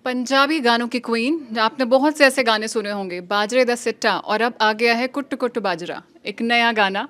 पंजाबी गानों की क्वीन आपने बहुत से ऐसे गाने सुने होंगे, बाजरे दा सिट्टा, और अब आ गया है कुट कुट बाजरा, एक नया गाना।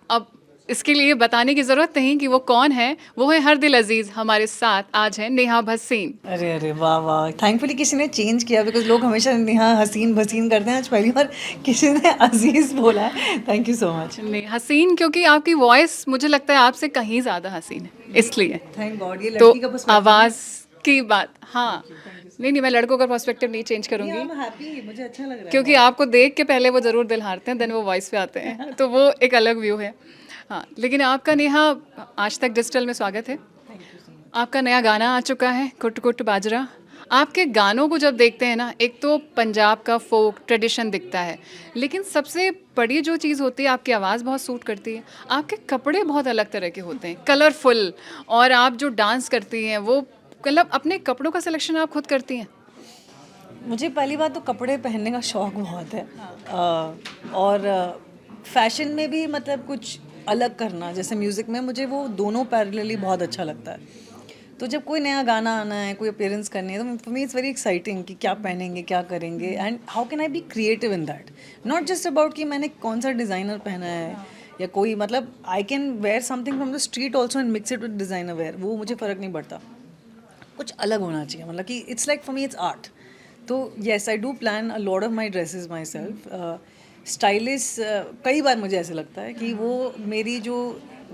अब इसके लिए बताने की ज़रूरत नहीं कि वो कौन है। वो है हर दिल अजीज़। हमारे साथ आज है नेहा भसीन। अरे अरे वाह वाह, थैंकफुली किसी ने चेंज किया बिकॉज लोग हमेशा नेहा हसीन भसीन करते हैं। आज पहली बार किसी ने अजीज बोला है। Thank you so much. नहीं, हसीन क्योंकि आपकी वॉइस मुझे लगता है आपसे कहीं ज़्यादा हसीन है, इसलिए। थैंक गॉड, ये तो लड़की का पर्सपेक्टिव है ना। आवाज़ की बात, हाँ। नहीं नहीं, मैं लड़कों का पर्सपेक्टिव नहीं चेंज नहीं, आई करूँगी, एम हैप्पी, मुझे अच्छा लग रहा है क्योंकि बहुत। आपको देख के पहले वो ज़रूर दिल हारते हैं, देन वो वॉइस पे आते हैं, तो वो एक अलग व्यू है। हाँ, लेकिन आपका नेहा, आज तक डिजिटल में स्वागत है। Thank you so much. आपका नया गाना आ चुका है, कुट कुट बाजरा। आपके गानों को जब देखते हैं ना, एक तो पंजाब का फोक ट्रेडिशन दिखता है, लेकिन सबसे बड़ी जो चीज़ होती है, आपकी आवाज़ बहुत सूट करती है। आपके कपड़े बहुत अलग तरह के होते हैं, कलरफुल, और आप जो डांस करती हैं वो, मतलब अपने कपड़ों का सिलेक्शन आप खुद करती हैं। मुझे पहली बात तो कपड़े पहनने का शौक बहुत है। और फैशन में भी मतलब कुछ अलग करना, जैसे म्यूज़िक में मुझे वो दोनों पैरेलली बहुत अच्छा लगता है। तो जब कोई नया गाना आना है, कोई अपीयरेंस करनी है, तो for me it's very exciting कि क्या पहनेंगे, क्या करेंगे, and how can I be creative in that. Not just about कि मैंने कौन सा डिज़ाइनर पहना है या कोई, मतलब I can wear something from the street also and mix it with designer wear, वो मुझे फ़र्क नहीं पड़ता। कुछ अलग होना चाहिए, मतलब कि it's like for me it's art. तो yes, I do plan a lot of my dresses myself. Stylish कई बार मुझे ऐसे लगता है कि वो मेरी जो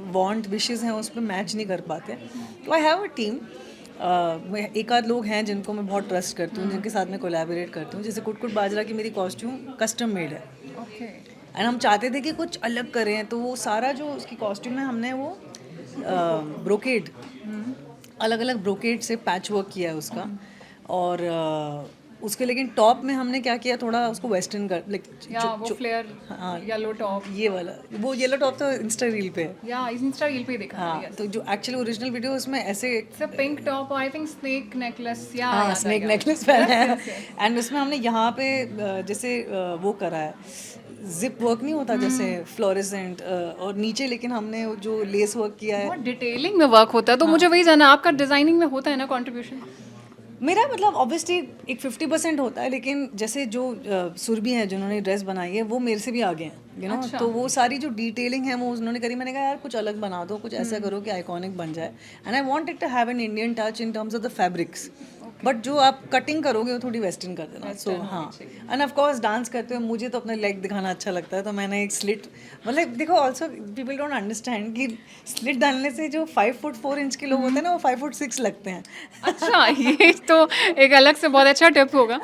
वांट विशेज़ हैं उस पर मैच नहीं कर पाते। तो आई हैव अ टीम। एक आध लोग हैं जिनको मैं बहुत ट्रस्ट करती हूँ, जिनके साथ मैं कोलैबोरेट करती हूँ। जैसे कुट कुट बाजरा की मेरी कॉस्ट्यूम कस्टम मेड है, ओके। एंड हम चाहते थे कि कुछ अलग करें, तो वो सारा जो उसकी कॉस्ट्यूम है हमने वो ब्रोकेड, अलग अलग ब्रोकेड से पैच वर्क किया है उसका। और उसके लेकिन टॉप में हमने क्या किया, थोड़ा उसको वेस्टर्न कर, या वो लाइक, फ्लेयर, हाँ, येलो टॉप। ये वाला, वो येलो टॉप तो इंस्टा रील पे है। या इंस्टा रील पे देखा था, हाँ, यस। तो जो एक्चुअली ओरिजिनल वीडियो उसमें ऐसे, सब pink top, I think snake necklace, या हाँ, याद आ स्नेक गया मुझे। नेकलेस पहना यस है। Yes yes. एंड उसमें हमने यहाँ पे जैसे वो करा है, जिप वर्क नहीं होता जैसे फ्लोरेसेंट, और नीचे लेकिन हमने वो जो लेस वर्क किया है। बहुत डिटेलिंग में वर्क होता है, तो मुझे वही जाना, आपका डिजाइनिंग में होता है ना कंट्रीब्यूशन। मेरा मतलब ऑब्वियसली एक 50% होता है, लेकिन जैसे जो सुरभि हैं जिन्होंने ड्रेस बनाई है वो मेरे से भी आगे हैं, अच्छा। तो वो सारी जो डिटेलिंग है वो उन्होंने करी। मैंने कहा यार कुछ अलग बना दो, कुछ ऐसा करो कि आइकॉनिक बन जाए, and I want it to have an Indian touch in terms of the fabrics. But जो आप कटिंग करोगे वो थोड़ी वेस्टर्न कर देना। सो वेस्टर्न हाँ, होनी चाहिए। एंड ऑफ कोर्स डांस करते हुए मुझे तो अपने लेग दिखाना अच्छा लगता है, तो मैंने एक स्लिट, मतलब देखो ऑल्सो पीपल डोंट अंडरस्टैंड कि स्लिट डालने से जो 5 फुट 4 इंच के लोग होते हैं ना, वो 5 फुट 6 लगते हैं। अच्छा, ये तो एक अलग से बहुत अच्छा टिप होगा।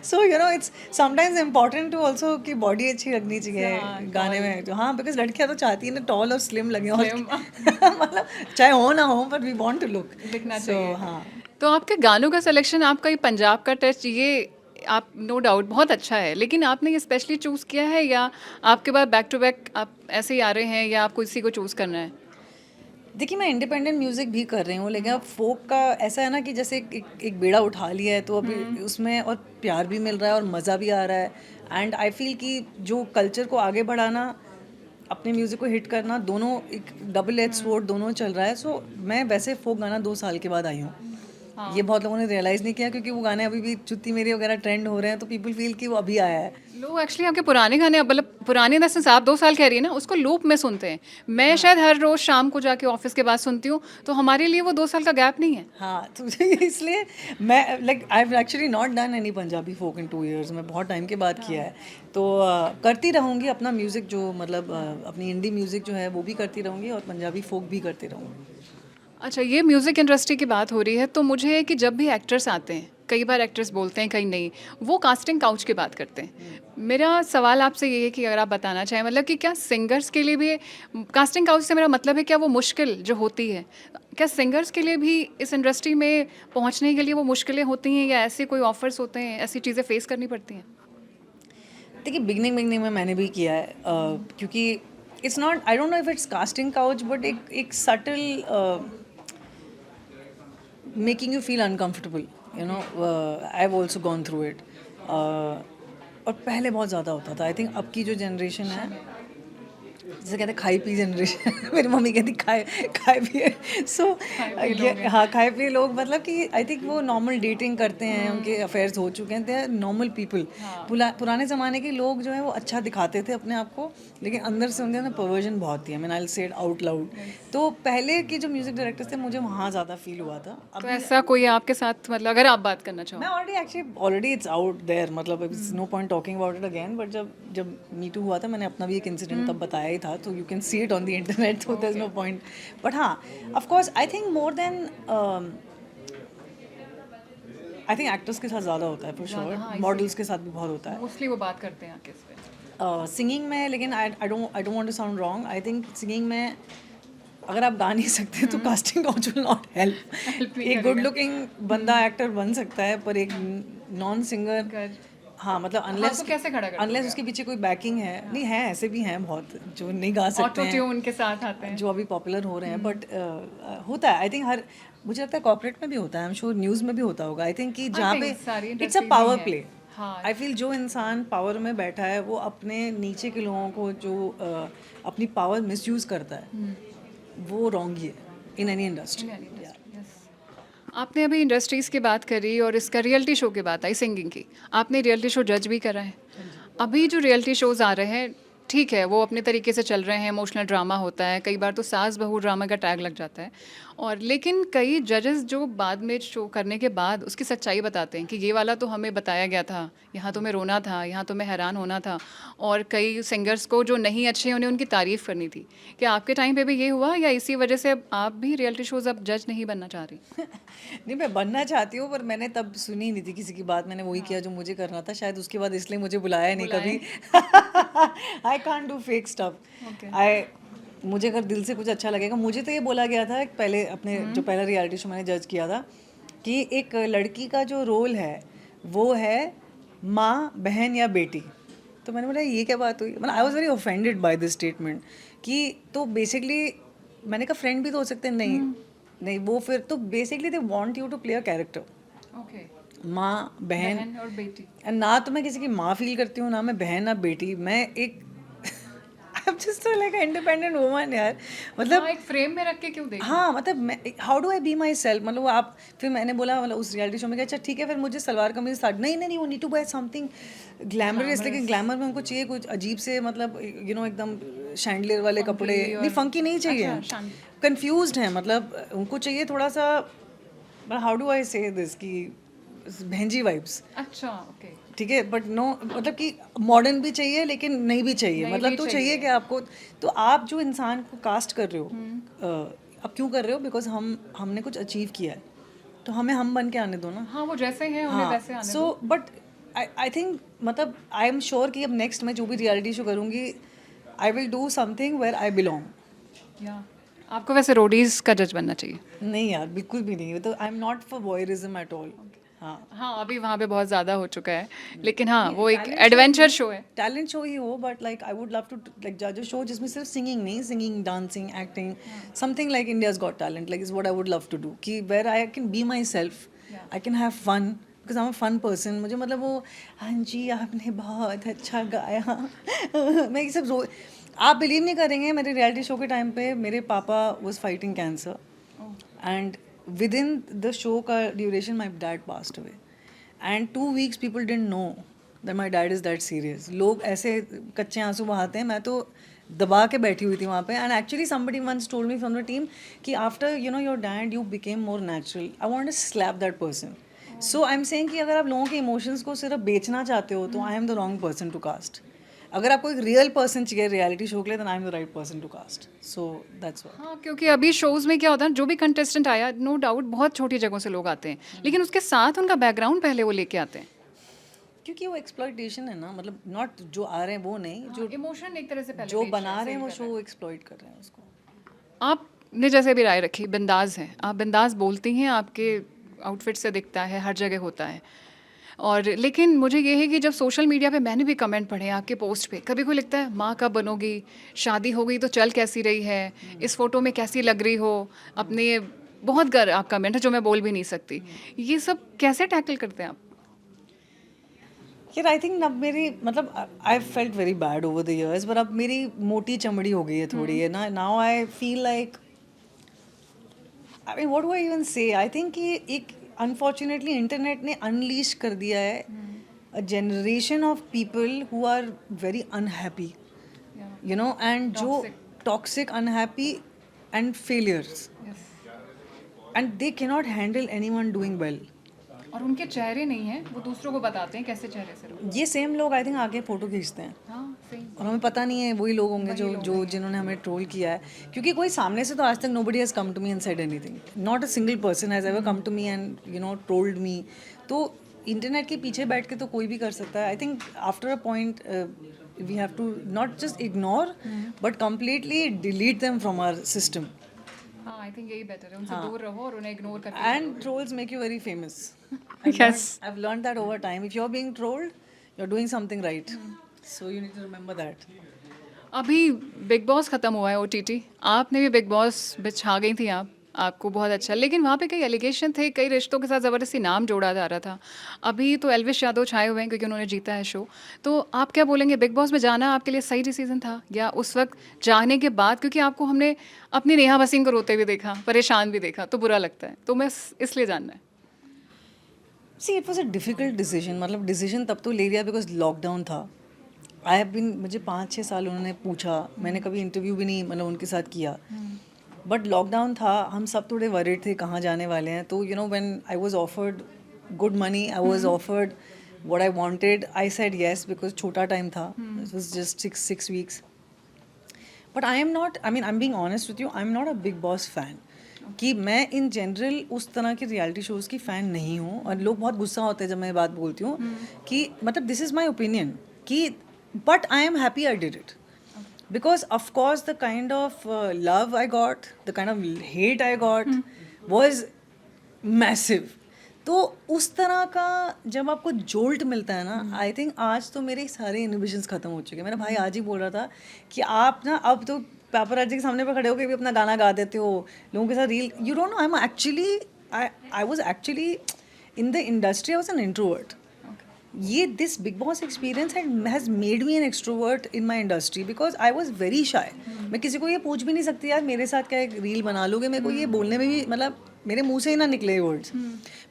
So you know it's sometimes important to also कि बॉडी अच्छी लगनी चाहिए हाँ, गाने में। तो हाँ, बिकॉज लड़कियां तो चाहती है ना टॉल और स्लिम लगे, और स्लिम मतलब चाहे हो ना हो, but we want to look. दिखना सो चाहिए। हाँ। तो आपके गानों का सिलेक्शन, आपका ये पंजाब का टच, ये आप नो डाउट बहुत अच्छा है, लेकिन आपने ये स्पेशली चूज़ किया है, या आपके बाद बैक टू बैक आप ऐसे ही आ रहे हैं, या आपको इसी को चूज़ करना है? देखिए, मैं इंडिपेंडेंट म्यूज़िक भी कर रही हूँ, लेकिन अब फोक का ऐसा है ना कि जैसे एक बेड़ा उठा लिया है, तो अभी उसमें और प्यार भी मिल रहा है और मज़ा भी आ रहा है। एंड आई फील कि जो कल्चर को आगे बढ़ाना, अपने म्यूज़िक को हिट करना, दोनों एक डबल एज स्वॉर्ड दोनों चल रहा है। सो मैं वैसे फोक गाना 2 साल के बाद आई हूँ। ये बहुत लोगों ने रियलाइज़ नहीं किया, क्योंकि वो गाने अभी भी जुत्ती मेरी वगैरह ट्रेंड हो रहे हैं, तो पीपल फील कि वो अभी आया है। लोग एक्चुअली आपके पुराने गाने, मतलब पुराने दस से आप 2 साल कह रही है ना, उसको लूप में सुनते हैं। मैं शायद हर रोज़ शाम को जाके ऑफिस के बाद सुनती हूँ, तो हमारे लिए वो 2 साल का गैप नहीं है। हाँ, तो इसलिए मैं like I have actually not done any Punjabi folk in 2 years। मैं बहुत टाइम के बाद किया है। तो करती रहूँगी अपना म्यूज़िक, जो मतलब अपनी इंडी म्यूज़िक जो है वो भी करती रहूँगी, और पंजाबी फोक भी करती रहूँगी। अच्छा, ये म्यूज़िक इंडस्ट्री की बात हो रही है, तो मुझे है कि जब भी एक्टर्स आते हैं, कई बार एक्टर्स बोलते हैं, कई नहीं, वो कास्टिंग काउच की बात करते हैं। मेरा सवाल आपसे ये है कि अगर आप बताना चाहें, मतलब कि क्या सिंगर्स के लिए भी कास्टिंग काउच से मेरा मतलब है, क्या वो मुश्किल जो होती है, क्या सिंगर्स के लिए भी इस इंडस्ट्री में पहुंचने के लिए वो मुश्किलें होती हैं, या ऐसे कोई ऑफर्स होते हैं, ऐसी चीज़ें फेस करनी पड़ती हैं? देखिए, बिगनिंग बिगनिंग में मैंने भी किया है, क्योंकि it's not, I don't know if it's casting couch, but एक subtle making you feel uncomfortable, you know. I have also gone through it. और पहले बहुत ज़्यादा होता था। आई थिंक अब की जो जनरेशन है जैसे कहते हैं खाई पी जनरेशन मेरी मम्मी कहती खाए खाए पिए सो हाँ खाए पिए लोग मतलब कि आई थिंक वो नॉर्मल डेटिंग करते हैं, उनके अफेयर्स हो चुके हैं, दे आर नॉर्मल पीपल। पुराने ज़माने के लोग जो है वो अच्छा दिखाते थे अपने आप को, लेकिन अंदर से उनके अंदर परवर्जन बहुत थी। I mean I will say it out loud. तो पहले के जो म्यूज़िक डायरेक्टर्स थे मुझे वहाँ ज़्यादा फील हुआ था। तो ऐसा कोई आपके साथ, मतलब अगर आप बात करना चाहो? मैं ऑलरेडी इट्स आउट देयर, मतलब it's no point talking about it again. But जब जब मी टू हुआ था मैंने अपना भी एक इंसिडेंट तब बताया ही था, तो you can see it on the internet, so there is no point. But हाँ, of course I think more than I think actors के साथ ज़्यादा होता है फॉर श्योर, मॉडल्स के साथ भी बहुत होता है मोस्टली वो बात करते हैं किस पे? सिंगिंग में। लेकिन I don't want to sound wrong, I think singing में अगर आप गा नहीं सकते तो casting couch will not help. एक गुड लुकिंग बंदा एक्टर बन सकता है, पर एक नॉन सिंगर, हाँ मतलब अनलेस कैसे खड़ा करते अनलेस उसके पीछे कोई बैकिंग है। नहीं है, ऐसे भी हैं बहुत जो नहीं गा सकते हैं, ट्यून के साथ आते हैं जो अभी पॉपुलर हो रहे हैं। बट होता है आई थिंक हर, मुझे लगता है कॉर्पोरेट में भी होता है, आई एम श्योर न्यूज़ में भी होता होगा। आई थिंक कि जहाँ पे it's a power play. I feel जो इंसान पावर में बैठा है वो अपने नीचे के लोगों को जो अपनी पावर मिसयूज़ करता है वो रॉन्ग ही है इन एनी इंडस्ट्री। आपने अभी इंडस्ट्रीज़ की बात करी और इसका रियलिटी शो की बात आई सिंगिंग की। आपने रियलिटी शो जज भी करा है। अभी जो रियलिटी शोज़ आ रहे हैं, ठीक है, वो अपने तरीके से चल रहे हैं, इमोशनल ड्रामा होता है, कई बार तो सास बहू ड्रामा का टैग लग जाता है। और लेकिन कई जजेस जो बाद में शो करने के बाद उसकी सच्चाई बताते हैं कि ये वाला तो हमें बताया गया था, यहाँ तो मैं रोना था, यहाँ तो मैं हैरान होना था। और कई सिंगर्स को जो नहीं अच्छे उन्हें उनकी तारीफ़ करनी थी। क्या आपके टाइम पे भी ये हुआ, या इसी वजह से आप भी रियलिटी शोज़ अब जज नहीं बनना चाह रही? नहीं, मैं बनना चाहती हूँ, पर मैंने तब सुनी नहीं थी किसी की बात, मैंने वही किया जो मुझे करना था शायद, उसके बाद इसलिए मुझे बुलाया नहीं कभी। I can't do fake stuff. मुझे अगर दिल से कुछ अच्छा लगेगा, मुझे तो ये बोला गया था पहले अपने जो पहला रियलिटी शो मैंने जज किया था कि एक लड़की का जो रोल है वो है माँ, बहन या बेटी। तो मैंने बोला ये क्या बात हुई, मतलब आई was very offended by this statement कि तो बेसिकली मैंने कहा फ्रेंड भी तो हो सकते हैं। नहीं नहीं, वो फिर तो basically they want you to play a character. Okay, माँ, बहन और बेटी। ना तो मैं किसी की माँ फील करती हूँ, ना मैं बहन ना बेटी, मैं एक I am just like independent woman यार। मतलब एक फ्रेम में रख के क्यों देख? हाँ, मतलब मैं how do I be my self, मतलब वो आप फिर मैंने बोला मतलब उस रियलिटी शो में कि अच्छा ठीक है फिर मुझे सलवार कमीज स्टार्ट, नहीं नहीं नहीं, वो need to buy something glamorous. लेकिन ग्लैमर में उनको चाहिए कुछ अजीब से, मतलब यू नो एकदम शैंडलियर वाले कपड़े, नहीं फंकी नहीं चाहिए, कंफ्यूज्ड हैं, मतलब उनको चाहिए थोड़ा सा, हाउ डू आई से दिस की बहनजी वाइब्स। अच्छा, ओके। ठीक है, बट नो मतलब कि मॉडर्न भी चाहिए लेकिन नहीं भी चाहिए, मतलब तो चाहिए कि आपको, तो आप जो इंसान को कास्ट कर रहे हो अब क्यों कर रहे हो, बिकॉज हमने कुछ अचीव किया है तो हमें हम बन के आने दो ना। हाँ, वो जैसे हैं उन्हें वैसे आने सो बट आई थिंक मतलब आई एम श्योर कि अब नेक्स्ट मैं जो भी रियलिटी शो करूँगी I will do something where I belong. या आपको वैसे रोडीज का जज बनना चाहिए? नहीं यार, बिल्कुल भी नहीं, तो I am not for voyeurism at all. हाँ, अभी वहाँ पे बहुत ज़्यादा हो चुका है, लेकिन हाँ वो एक एडवेंचर शो है, टैलेंट शो ही हो, but like I would love to like जज अ शो जिसमें सिर्फ सिंगिंग नहीं, singing, dancing, acting, something like India's got talent, like is what I would love to do, कि where I can be myself, I can have fun, because I am a fun person. मुझे मतलब वो हाँ जी आपने बहुत अच्छा गाया मैं ये सब आप बिलीव नहीं करेंगे, मेरे रियलिटी शो के टाइम पे मेरे पापा was fighting cancer and within the show ka duration my dad passed away and 2 weeks people didn't know that my dad is that serious. लोग ऐसे कच्चे आंसू बहाते हैं, मैं तो दबा के बैठी हुई थी वहाँ पे, and actually somebody once told me from the team कि after you know your dad you became more natural. I want to slap that person. So I'm saying कि अगर आप लोगों के emotions को सिर्फ बेचना चाहते हो तो I am the wrong person to cast. अगर आपको एक रियल पर्सन चाहिए रियलिटी शो के लिए, then I am the right person to cast. So that's why. हाँ, क्योंकि अभी शोज़ में क्या होता है, जो भी कंटेस्टेंट आया, नो डाउट बहुत छोटी जगहों से लोग आते हैं, लेकिन उसके साथ उनका बैकग्राउंड पहले वो लेके आते हैं, क्योंकि वो एक्सप्लॉइटेशन है ना, मतलब नॉट जो आ रहे हैं वो नहीं, जो इमोशन एक तरह से पहले जो बना रहे हैं वो शो एक्सप्लॉइट कर रहे हैं उसको। आपने जैसे भी राय रखी, बिंदास हैं आप, बिंदास बोलती हैं, आपके आउटफिट से दिखता है, हर जगह होता है। और लेकिन मुझे ये है कि जब सोशल मीडिया पे मैंने भी कमेंट पढ़े आपके पोस्ट पे, कभी कोई लिखता है माँ कब बनोगी, शादी हो गई तो चल कैसी रही है, इस फोटो में कैसी लग रही हो, अपने बहुत गर आप कमेंट है जो मैं बोल भी नहीं सकती। ये सब कैसे टैकल करते हैं आप? यार आई थिंक अब मेरी मतलब I felt very bad over the years, पर अब मेरी मोटी चमड़ी हो गई है थोड़ी है ना. Now I feel like, I mean what do I even से, आई थिंक कि एक अनफॉर्चुनेटली इंटरनेट ने अनलीश कर दिया है a generation of people who are very unhappy, you know, and जो toxic, unhappy and failures, and they cannot handle anyone doing well. और उनके चेहरे नहीं हैं, वो दूसरों को बताते हैं कैसे चेहरे से रहो. ये सेम लोग आई थिंक आगे फोटो खींचते हैं हाँ सही. और हमें पता नहीं है वही लोग होंगे जो जिन्होंने हमें ट्रोल किया है. क्योंकि कोई सामने से तो आज तक nobody has come to me and said anything, not a single person has ever come to me and you know trolled me. तो इंटरनेट के पीछे बैठ के तो कोई भी कर सकता है. I think after a point we have to not just ignore but completely delete them from our system. हाँ आई थिंक यही बेटर है, उनसे दूर रहो और उन्हें इग्नोर करके. And trolls make you very famous. Yes. I've learned that over time. If you're being trolled, you're doing something right. So you need to remember that. अभी बिग बॉस ख़त्म हुआ है OTT, आपने भी बिग बॉस में छा गई थी आप, आपको बहुत अच्छा. लेकिन वहाँ पे कई एलिगेशन थे, कई रिश्तों के साथ ज़बरदस्ती नाम जोड़ा जा रहा था. अभी तो एल्विश यादव छाए हुए हैं क्योंकि उन्होंने जीता है शो. तो आप क्या बोलेंगे, बिग बॉस में जाना आपके लिए सही डिसीजन था, या उस वक्त जाने के बाद, क्योंकि आपको हमने अपनी नेहा भसीन को रोते हुए देखा, परेशान भी देखा, तो बुरा लगता है. तो मैं इसलिए जानना है. See, it was a difficult decision. मतलब डिसीजन तब तो ले लिया बिकॉज लॉकडाउन था. आई हैव बीन, मुझे 5-6 साल उन्होंने पूछा, मैंने कभी इंटरव्यू भी नहीं मतलब उनके साथ किया. बट लॉकडाउन था, हम सब थोड़े वरीड थे कहाँ जाने वाले हैं. तो you know when I was offered good money, I was offered what I wanted, I said yes because छोटा टाइम था. It was just 6 weeks. But I am not, I mean I am being honest with you, I am not a big boss fan. कि मैं in general उस तरह के reality shows की fan नहीं हूँ. और लोग बहुत गुस्सा होते हैं जब मैं ये बात बोलती हूँ कि मतलब दिस इज़ माई ओपिनियन कि, but I am happy I did it. Because of course the kind of love I got, the kind of hate I got was massive. तो उस तरह का जब आपको जोल्ट मिलता है ना, आई थिंक आज तो मेरे सारे इनहिबिशंस खत्म हो चुके हैं. मेरा भाई आज ही बोल रहा था कि आप ना अब तो पेपराजी के सामने पे खड़े होकर भी अपना गाना गा देते हो, लोगों के साथ reel. You don't know, I am actually, I was actually in the industry, I was an introvert. ये this Bigg Boss experience has made me an extrovert in my industry because I was very shy. मैं किसी को ये पूछ भी नहीं सकती यार मेरे साथ क्या एक रील बना लोगे, मेरे को ये बोलने में भी मतलब मेरे मुंह से ही ना निकले words.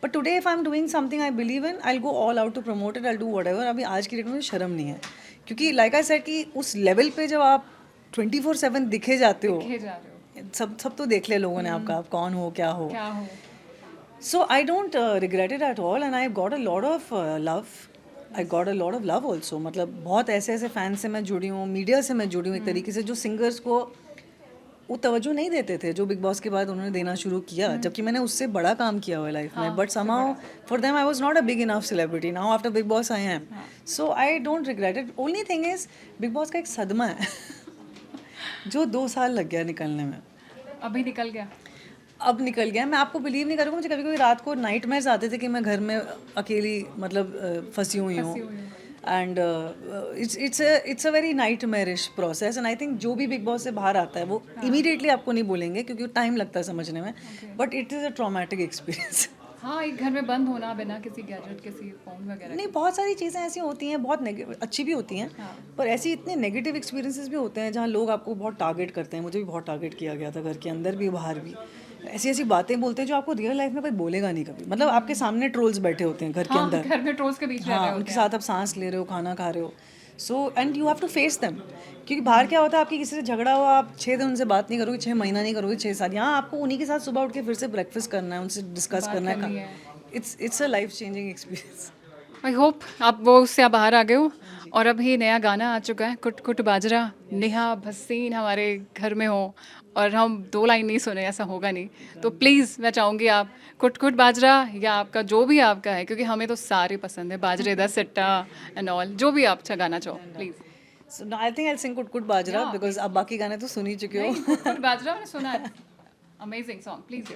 But today if I am doing something I believe in, I will go all out to promote it, I do whatever. अभी आज की डेट में शर्म नहीं है, क्योंकि लाइक आई सेड कि उस लेवल पे जब आप 24/7 दिखे जाते हो, सब तो देख ले लोगों ने आपका, आप कौन हो क्या हो. So I don't regret it at all, and I've got a lot of love. I got a lot of love also. मतलब बहुत ऐसे ऐसे फैन से मैं जुड़ी हूँ, मीडिया से मैं जुड़ी हूँ एक तरीके से, जो सिंगर्स को वो तवज्जो नहीं देते थे, जो बिग बॉस के बाद उन्होंने देना शुरू किया, जबकि मैंने उससे बड़ा काम किया हुआ है लाइफ में. But somehow for them I was not a big enough celebrity. Now after Big Boss I am. So I don't regret it. Only thing is Big Boss का एक सदमा है जो 2 साल लग गया निकलने में. अभी निकल गया, अब निकल गया. मैं आपको बिलीव नहीं करूँगा, मुझे कभी कभी रात को नाइटमेयर्स आते थे कि मैं घर में अकेली मतलब फंसी हुई हूँ. And it's a very nightmarish process. And I think जो भी बिग बॉस से बाहर आता है वो इमीडिएटली आपको नहीं बोलेंगे क्योंकि टाइम लगता है समझने में, but it is a traumatic experience. हाँ, एक घर में बंद होना बिना किसी गैजेट, किसी फोन वगैरह. नहीं, बहुत सारी चीज़ें ऐसी होती हैं, बहुत अच्छी भी होती हैं, पर ऐसी इतने नेगेटिव एक्सपीरियंसेस भी होते हैं जहाँ लोग आपको बहुत टारगेट करते हैं. मुझे भी बहुत टारगेट किया गया था, घर के अंदर भी बाहर भी. ऐसी ऐसी बातें बोलते हैं जो आपको रियल लाइफ में कोई बोलेगा नहीं कभी. मतलब आपके सामने ट्रोल्स बैठे होते हैं घर के अंदर, घर में ट्रोल्स के बीच रह रहे हाँ, होते उनके साथ आप सांस ले रहे हो, खाना खा रहे हो. So and you have to face them. क्योंकि बाहर क्या होता है, आपकी किसी से झगड़ा हुआ, आप 6 दिन उनसे बात नहीं करोगे, 6 महीना नहीं करोगे, 6 साल. यहाँ आपको उन्हीं के साथ सुबह उठ के फिर से ब्रेकफास्ट करना है, उनसे डिस्कस करना है. It's a life changing experience. I hope आप वो उससे आप बाहर आ गए हो. और अभी नया गाना आ चुका है, कुट कुट बाजरा. नेहा भसीन हमारे घर में हो और हम 2 लाइन नहीं सुने, ऐसा होगा नहीं. तो प्लीज़ मैं चाहूँगी आप कुट कुट बाजरा या आपका जो भी आपका है, क्योंकि हमें तो सारे पसंद है, बाजरे दा सिट्टा एंड ऑल, जो भी आप अच्छा गाना चाहो please. So I think I'll sing कुट कुट बाजरा because अब बाकी गाने तो सुन ही चुके हो. कुट कुट बाजरा मैंने सुना है, अमेजिंग सॉन्ग, प्लीज़.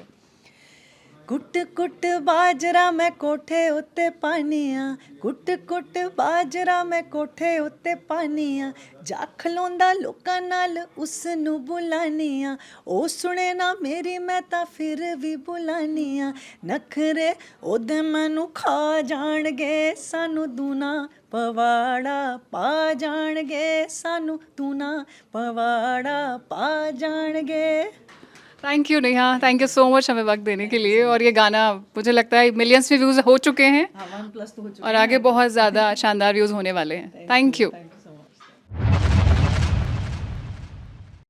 ਕੁੱਟ ਕੁੱਟ ਬਾਜਰਾ ਮੈਂ ਕੋਠੇ ਉੱਤੇ ਪਾਨੀਆਂ, ਕੁੱਟ ਕੁੱਟ ਬਾਜਰਾ ਮੈਂ ਕੋਠੇ ਉੱਤੇ ਪਾਨੀਆਂ, ਜਾ ਖਲੋਂਦਾ ਲੋਕਾਂ ਨਾਲ ਉਸ ਨੂੰ ਬੁਲਾਨੀਆਂ, ਉਹ ਸੁਣੇ ਨਾ ਮੇਰੀ ਮੈਂ ਤਾਂ ਫਿਰ ਵੀ ਬੁਲਾਨੀਆਂ, ਨਖਰੇ ਉਹਦੇ ਮੈਨੂੰ ਖਾ ਜਾਣਗੇ, ਸਾਨੂੰ ਦੂਣਾ ਪਵਾੜਾ ਪਾ ਜਾਣਗੇ, ਸਾਨੂੰ ਦੂਣਾ पवाड़ा पा जाणगे। Thank you Neha, thank you so much हमें वक्त देने के लिए। और ये गाना मुझे लगता है मिलियंस में व्यूज़ हो चुके हैं हाँ 1+ तो हो चुका और आगे बहुत ज़्यादा शानदार व्यूज़ होने वाले हैं। Thank you.